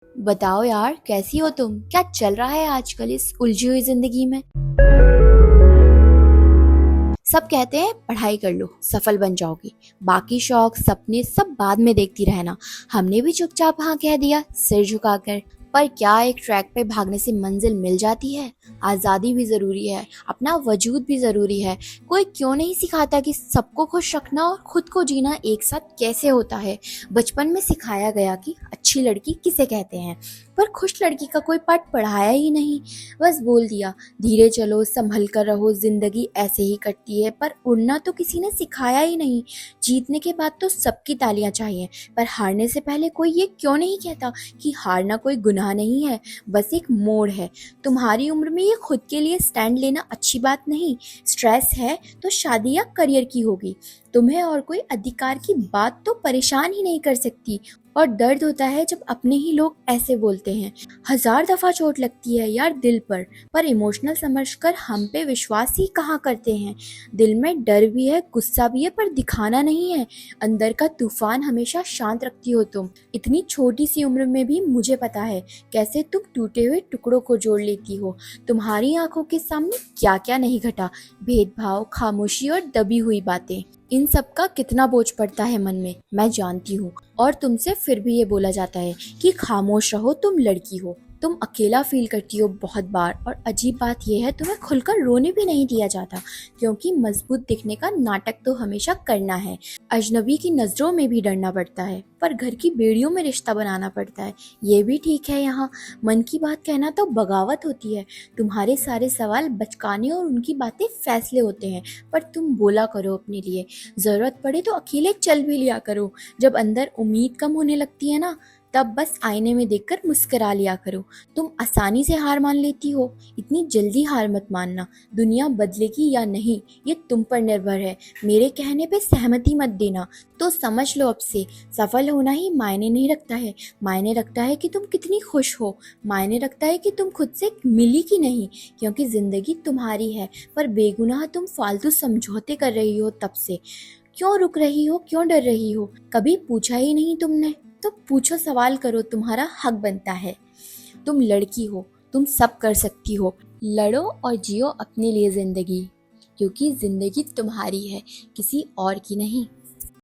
बताओ यार, कैसी हो तुम? क्या चल रहा है आजकल इस उलझी हुई जिंदगी में? सब कहते हैं पढ़ाई कर लो, सफल बन जाओगी। बाकी शौक सपने सब बाद में देखती रहना। हमने भी चुपचाप हाँ कह दिया, सिर झुकाकर। पर क्या एक ट्रैक पे भागने से मंजिल मिल जाती है? आजादी भी जरूरी है, अपना वजूद भी जरूरी है। कोई क्यों नहीं सिखाता कि सबको खुश रखना और खुद को जीना एक साथ कैसे होता है? बचपन में सिखाया गया कि अच्छी लड़की किसे कहते हैं, पर खुश लड़की का कोई पाठ पढ़ाया ही नहीं। बस बोल दिया, धीरे चलो, संभल कर रहो, जिंदगी ऐसे ही कटती है। पर उड़ना तो किसी ने सिखाया ही नहीं। जीतने के बाद तो सबकी तालियां चाहिए, पर हारने से पहले कोई ये क्यों नहीं कहता कि हारना कोई गुनाह नहीं है, बस एक मोड़ है। तुम्हारी उम्र में ये खुद के लिए स्टैंड लेना अच्छी बात नहीं। स्ट्रेस है तो शादी या करियर की होगी। तुम्हें और कोई अधिकार की बात तो परेशान ही नहीं कर सकती। और दर्द होता है जब अपने ही लोग ऐसे बोलते हैं। हजार दफा चोट लगती है यार दिल पर इमोशनल समझकर हम पे विश्वास ही कहाँ करते हैं। दिल में डर भी है, गुस्सा भी है, पर दिखाना नहीं है। अंदर का तूफान हमेशा शांत रखती हो तुम। इतनी छोटी सी उम्र में भी मुझे पता है कैसे तुम टूटे हुए टुकड़ों को जोड़ लेती हो। तुम्हारी आंखों के सामने क्या क्या नहीं घटा, भेदभाव, खामोशी और दबी हुई बातें। इन सब का कितना बोझ पड़ता है मन में, मैं जानती हूँ। और तुमसे फिर भी ये बोला जाता है कि खामोश रहो, तुम लड़की हो। तुम अकेला फील करती हो बहुत बार, और अजीब बात यह है तुम्हें खुलकर रोने भी नहीं दिया जाता, क्योंकि मजबूत दिखने का नाटक तो हमेशा करना है। अजनबी की नजरों में भी डरना पड़ता है, पर घर की बेड़ियों में रिश्ता बनाना पड़ता है। ये भी ठीक है, यहाँ मन की बात कहना तो बगावत होती है। तुम्हारे सारे सवाल बचकाने और उनकी बातें फैसले होते हैं, पर तुम बोला करो अपने लिए। जरूरत पड़े तो अकेले चल भी लिया करो। जब अंदर उम्मीद कम होने लगती है ना, तब बस आईने में देखकर मुस्कुरा लिया करो। तुम आसानी से हार मान लेती हो, इतनी जल्दी हार मत मानना। दुनिया बदलेगी या नहीं ये तुम पर निर्भर है। मेरे कहने पे सहमति मत देना। तो समझ लो अब से, सफल होना ही मायने नहीं रखता है। मायने रखता है कि तुम कितनी खुश हो। मायने रखता है कि तुम खुद से मिली कि नहीं, क्योंकि जिंदगी तुम्हारी है, पर बेगुनाह तुम फालतू समझौते कर रही हो तब से। क्यों रुक रही हो, क्यों डर रही हो? कभी पूछा ही नहीं तुमने? तो पूछो, सवाल करो, तुम्हारा हक बनता है। तुम लड़की हो, तुम सब कर सकती हो। लड़ो और जियो अपने लिए जिंदगी, क्योंकि जिंदगी तुम्हारी है, किसी और की नहीं।